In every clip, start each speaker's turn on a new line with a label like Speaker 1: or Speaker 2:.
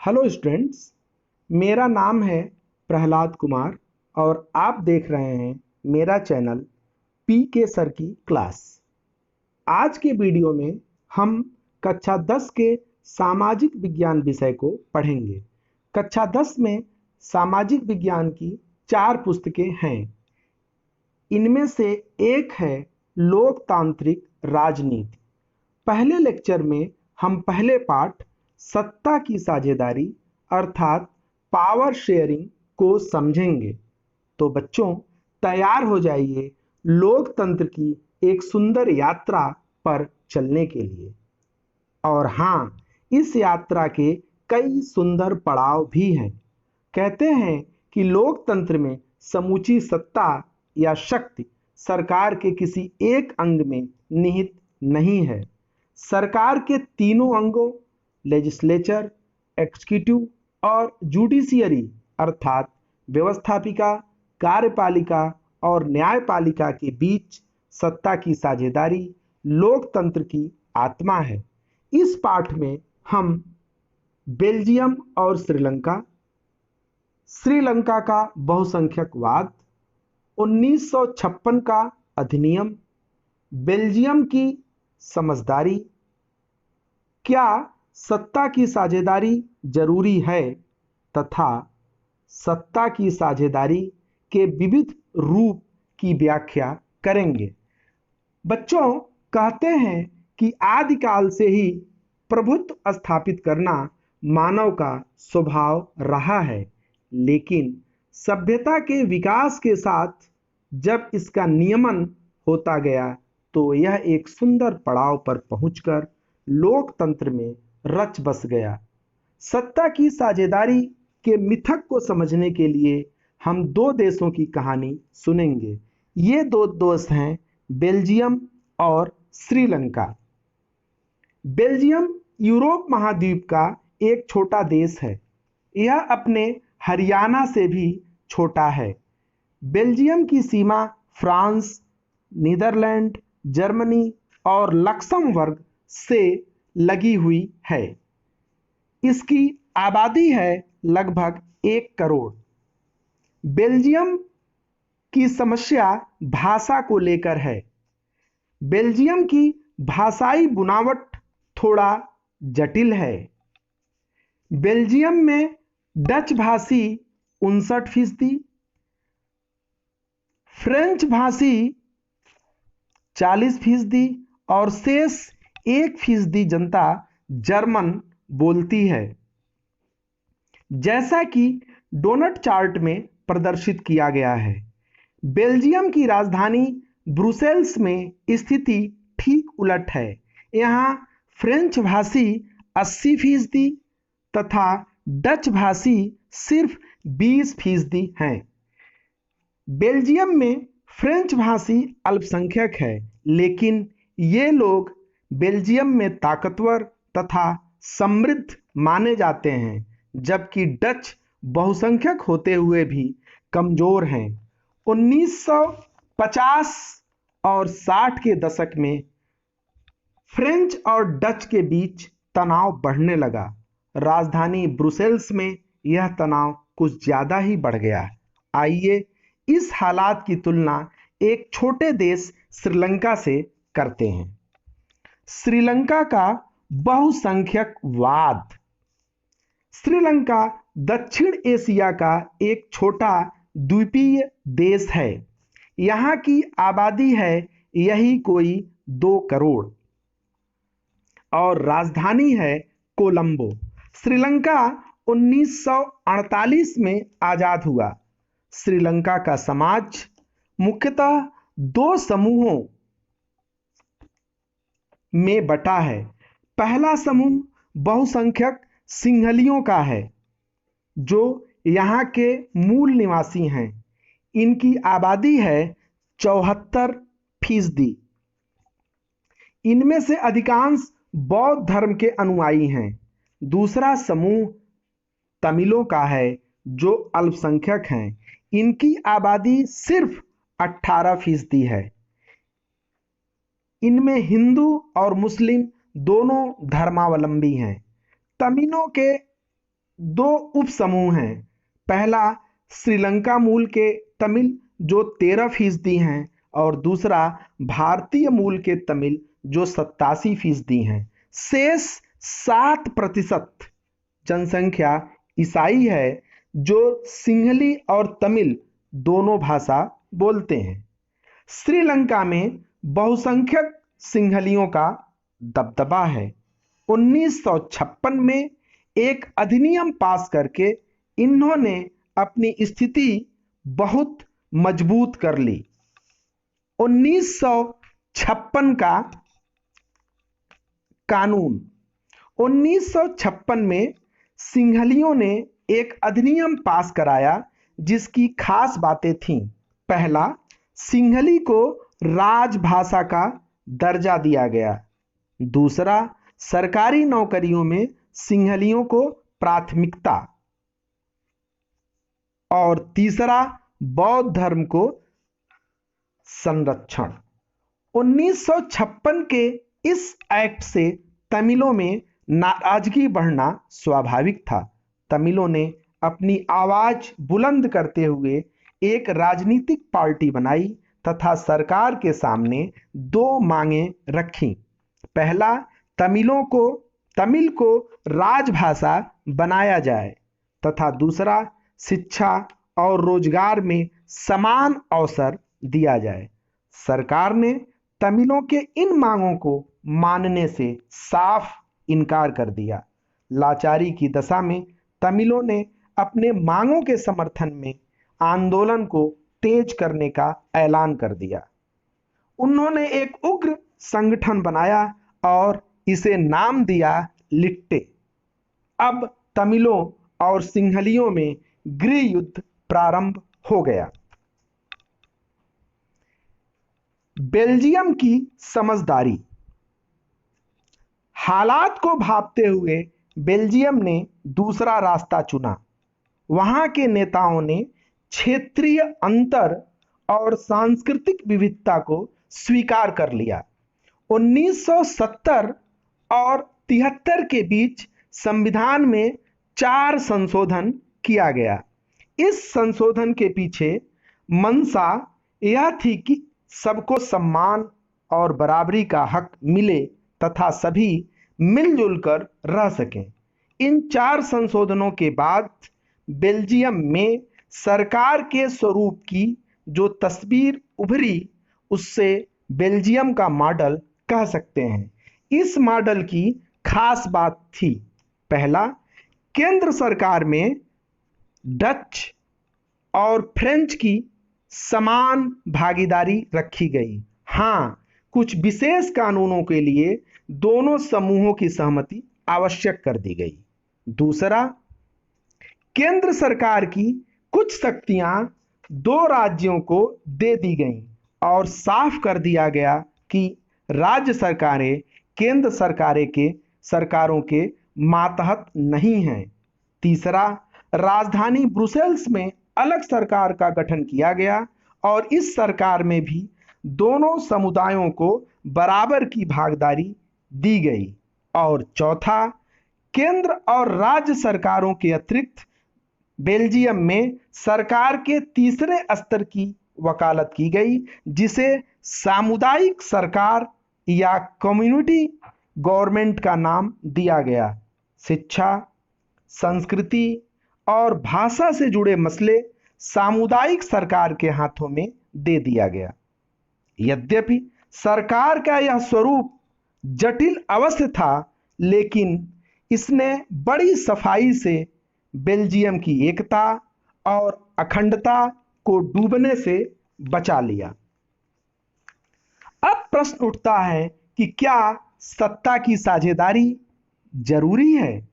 Speaker 1: Hello students, मेरा नाम है प्रहलाद कुमार और आप देख रहे हैं मेरा चैनल पी के सर की क्लास। आज के वीडियो में हम कक्षा 10 के सामाजिक विज्ञान विषय को पढ़ेंगे। कक्षा 10 में सामाजिक विज्ञान की 4 पुस्तकें हैं। इनमें से एक है लोकतांत्रिक राजनीति। पहले लेक्चर में हम पहले पाठ सत्ता की साझेदारी अर्थात पावर शेयरिंग को समझेंगे। तो बच्चों, तैयार हो जाइए लोकतंत्र की एक सुंदर यात्रा पर चलने के लिए। और हाँ, इस यात्रा के कई सुंदर पड़ाव भी हैं। कहते हैं कि लोकतंत्र में समूची सत्ता या शक्ति सरकार के किसी एक अंग में निहित नहीं है। सरकार के तीनों अंगों लेजिस्लेचर, एग्जीक्यूटिव और जुडिशियरी अर्थात व्यवस्थापिका, कार्यपालिका और न्यायपालिका के बीच सत्ता की साझेदारी लोकतंत्र की आत्मा है। इस पाठ में हम बेल्जियम और श्रीलंका का बहुसंख्यकवाद, 1956 का अधिनियम, बेल्जियम की समझदारी, क्या सत्ता की साझेदारी जरूरी है तथा सत्ता की साझेदारी के विविध रूप की व्याख्या करेंगे। बच्चों, कहते हैं कि आदिकाल से ही प्रभुत्व स्थापित करना मानव का स्वभाव रहा है, लेकिन सभ्यता के विकास के साथ जब इसका नियमन होता गया तो यह एक सुंदर पड़ाव पर पहुंचकर लोकतंत्र में रच बस गया। सत्ता की साझेदारी के मिथक को समझने के लिए हम दो देशों की कहानी सुनेंगे। ये दो देश हैं बेल्जियम और श्रीलंका। बेल्जियम यूरोप महाद्वीप का एक छोटा देश है। यह अपने हरियाणा से भी छोटा है। बेल्जियम की सीमा फ्रांस, नीदरलैंड, जर्मनी और लक्समबर्ग से लगी हुई है। इसकी आबादी है लगभग 1 करोड़। बेल्जियम की समस्या भाषा को लेकर है। बेल्जियम की भाषाई बुनावट थोड़ा जटिल है। बेल्जियम में डच भाषी 59%, फ्रेंच भाषी 40% और शेष 1% जनता जर्मन बोलती है, जैसा कि डोनट चार्ट में प्रदर्शित किया गया है। बेल्जियम की राजधानी ब्रुसेल्स में स्थिति ठीक उलट है। यहाँ फ्रेंच भाषी 80% तथा डच भाषी सिर्फ 20% हैं। बेल्जियम में फ्रेंच भाषी अल्पसंख्यक है, लेकिन ये लोग बेल्जियम में ताकतवर तथा समृद्ध माने जाते हैं, जबकि डच बहुसंख्यक होते हुए भी कमजोर हैं। 1950 और 60 के दशक में फ्रेंच और डच के बीच तनाव बढ़ने लगा। राजधानी ब्रुसेल्स में यह तनाव कुछ ज्यादा ही बढ़ गया। आइए इस हालात की तुलना एक छोटे देश श्रीलंका से करते हैं। श्रीलंका का बहुसंख्यकवाद। श्रीलंका दक्षिण एशिया का एक छोटा द्वीपीय देश है। यहाँ की आबादी है यही कोई 2 करोड़ और राजधानी है कोलंबो। श्रीलंका 1948 में आजाद हुआ। श्रीलंका का समाज मुख्यतः 2 समूहों में बटा है। पहला समूह बहुसंख्यक सिंहलियों का है, जो यहाँ के मूल निवासी हैं। इनकी आबादी है 74%। इनमें से अधिकांश बौद्ध धर्म के अनुयायी हैं। दूसरा समूह तमिलों का है, जो अल्पसंख्यक हैं। इनकी आबादी सिर्फ 18% है। इनमें हिंदू और मुस्लिम दोनों धर्मावलंबी हैं। तमिलों के दो उप समूह हैं। पहला श्रीलंका मूल के तमिल जो 13% हैं और दूसरा भारतीय मूल के तमिल जो 87% हैं। शेष 7% जनसंख्या ईसाई है जो सिंहली और तमिल दोनों भाषा बोलते हैं। श्रीलंका में बहुसंख्यक सिंहलियों का दबदबा है। 1956 में एक अधिनियम पास करके इन्होंने अपनी स्थिति बहुत मजबूत कर ली। 1956 का कानून। 1956 में सिंहलियों ने एक अधिनियम पास कराया जिसकी खास बातें थीं। पहला, सिंहली को राजभाषा का दर्जा दिया गया। दूसरा, सरकारी नौकरियों में सिंहलियों को प्राथमिकता। और तीसरा, बौद्ध धर्म को संरक्षण। 1956 के इस एक्ट से तमिलों में नाराजगी बढ़ना स्वाभाविक था। तमिलों ने अपनी आवाज बुलंद करते हुए एक राजनीतिक पार्टी बनाई तथा सरकार के सामने दो मांगें रखीं। पहला, तमिल को राजभाषा बनाया जाए तथा दूसरा, शिक्षा और रोजगार में समान अवसर दिया जाए। सरकार ने तमिलों के इन मांगों को मानने से साफ इनकार कर दिया। लाचारी की दशा में तमिलों ने अपने मांगों के समर्थन में आंदोलन को तेज करने का ऐलान कर दिया। उन्होंने एक उग्र संगठन बनाया और इसे नाम दिया लिट्टे। अब तमिलों और सिंहलियों में गृह युद्ध प्रारंभ हो गया। बेल्जियम की समझदारी। हालात को भांपते हुए बेल्जियम ने दूसरा रास्ता चुना। वहां के नेताओं ने क्षेत्रीय अंतर और सांस्कृतिक विविधता को स्वीकार कर लिया। 1970 और 73 के बीच संविधान में 4 संशोधन किया गया। इस संशोधन के पीछे मंशा यह थी कि सबको सम्मान और बराबरी का हक मिले तथा सभी मिलजुल कर रह सकें। इन 4 संशोधनों के बाद बेल्जियम में सरकार के स्वरूप की जो तस्वीर उभरी उससे बेल्जियम का मॉडल कह सकते हैं। इस मॉडल की खास बात थी, पहला, केंद्र सरकार में डच और फ्रेंच की समान भागीदारी रखी गई। हाँ, कुछ विशेष कानूनों के लिए दोनों समूहों की सहमति आवश्यक कर दी गई। दूसरा, केंद्र सरकार की कुछ शक्तियां 2 राज्यों को दे दी गईं और साफ कर दिया गया कि राज्य सरकारें केंद्र सरकारों के मातहत नहीं हैं। तीसरा, राजधानी ब्रुसेल्स में अलग सरकार का गठन किया गया और इस सरकार में भी दोनों समुदायों को बराबर की भागीदारी दी गई। और चौथा, केंद्र और राज्य सरकारों के अतिरिक्त बेल्जियम में सरकार के तीसरे स्तर की वकालत की गई जिसे सामुदायिक सरकार या कम्युनिटी गवर्नमेंट का नाम दिया गया। शिक्षा, संस्कृति और भाषा से जुड़े मसले सामुदायिक सरकार के हाथों में दे दिया गया। यद्यपि सरकार का यह स्वरूप जटिल अवश्य था, लेकिन इसने बड़ी सफाई से बेल्जियम की एकता और अखंडता को डूबने से बचा लिया। अब प्रश्न उठता है कि क्या सत्ता की साझेदारी जरूरी है?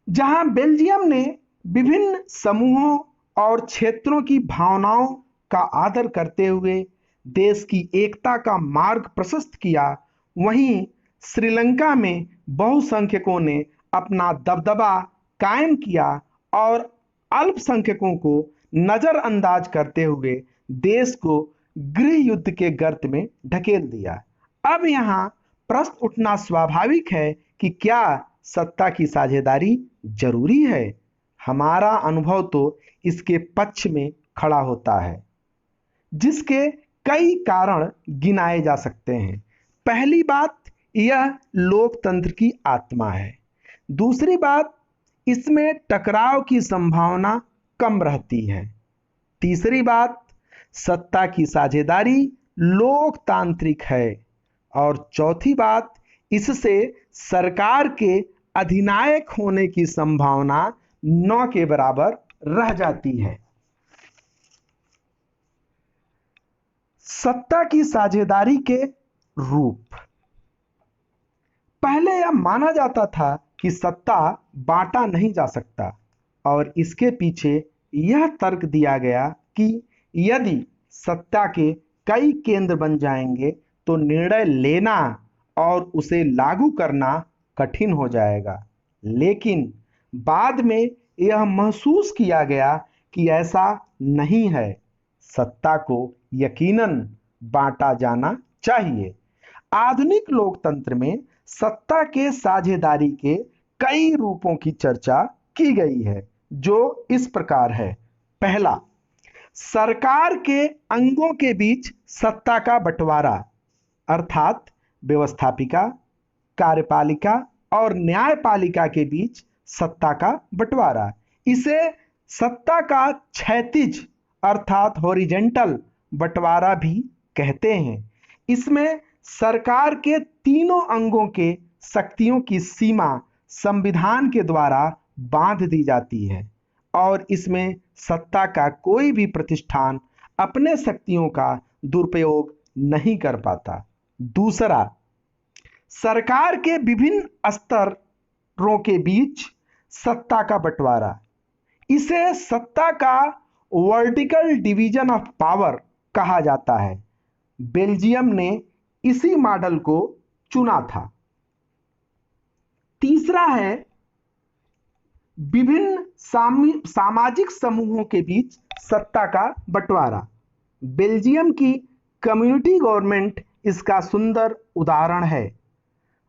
Speaker 1: जहां बेल्जियम ने विभिन्न समूहों और क्षेत्रों की भावनाओं का आदर करते हुए देश की एकता का मार्ग प्रशस्त किया, वहीं श्रीलंका में बहुसंख्यकों ने अपना दबदबा कायम किया और अल्पसंख्यकों को नजरअंदाज करते हुए देश को गृह युद्ध के गर्त में ढकेल दिया। अब यहाँ प्रश्न उठना स्वाभाविक है कि क्या सत्ता की साझेदारी जरूरी है? हमारा अनुभव तो इसके पक्ष में खड़ा होता है, जिसके कई कारण गिनाए जा सकते हैं। पहली बात, यह लोकतंत्र की आत्मा है। दूसरी बात, इसमें टकराव की संभावना कम रहती है। तीसरी बात, सत्ता की साझेदारी लोकतांत्रिक है। और चौथी बात, इससे सरकार के अधिनायक होने की संभावना 9 के बराबर रह जाती है। सत्ता की साझेदारी के रूप। पहले यह माना जाता था कि सत्ता बांटा नहीं जा सकता, और इसके पीछे यह तर्क दिया गया कि यदि सत्ता के कई केंद्र बन जाएंगे तो निर्णय लेना और उसे लागू करना कठिन हो जाएगा। लेकिन बाद में यह महसूस किया गया कि ऐसा नहीं है। सत्ता को यकीनन बांटा जाना चाहिए। आधुनिक लोकतंत्र में सत्ता के साझेदारी के कई रूपों की चर्चा की गई है, जो इस प्रकार है। पहला, सरकार के अंगों के बीच सत्ता का बंटवारा, अर्थात व्यवस्थापिका, कार्यपालिका और न्यायपालिका के बीच सत्ता का बंटवारा। इसे सत्ता का क्षैतिज अर्थात हॉरिजेंटल बंटवारा भी कहते हैं। इसमें सरकार के तीनों अंगों के शक्तियों की सीमा संविधान के द्वारा बांध दी जाती है, और इसमें सत्ता का कोई भी प्रतिष्ठान अपने शक्तियों का दुरुपयोग नहीं कर पाता। दूसरा, सरकार के विभिन्न स्तरों के बीच सत्ता का बंटवारा। इसे सत्ता का वर्टिकल डिवीजन ऑफ पावर कहा जाता है। बेल्जियम ने इसी मॉडल को चुना था। तीसरा है विभिन्न सामाजिक समूहों के बीच सत्ता का बंटवारा। बेल्जियम की कम्युनिटी गवर्नमेंट इसका सुंदर उदाहरण है।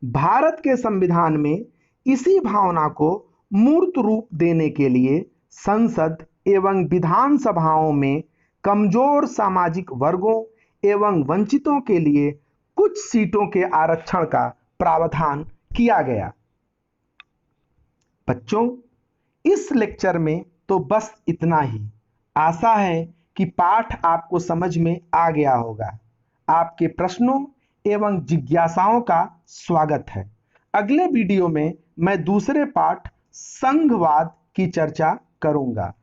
Speaker 1: भारत के संविधान में इसी भावना को मूर्त रूप देने के लिए संसद एवं विधानसभाओं में कमजोर सामाजिक वर्गों एवं वंचितों के लिए कुछ सीटों के आरक्षण का प्रावधान किया गया। बच्चों, इस लेक्चर में तो बस इतना ही। आशा है कि पाठ आपको समझ में आ गया होगा। आपके प्रश्नों एवं जिज्ञासाओं का स्वागत है। अगले वीडियो में मैं दूसरे पाठ संघवाद की चर्चा करूंगा।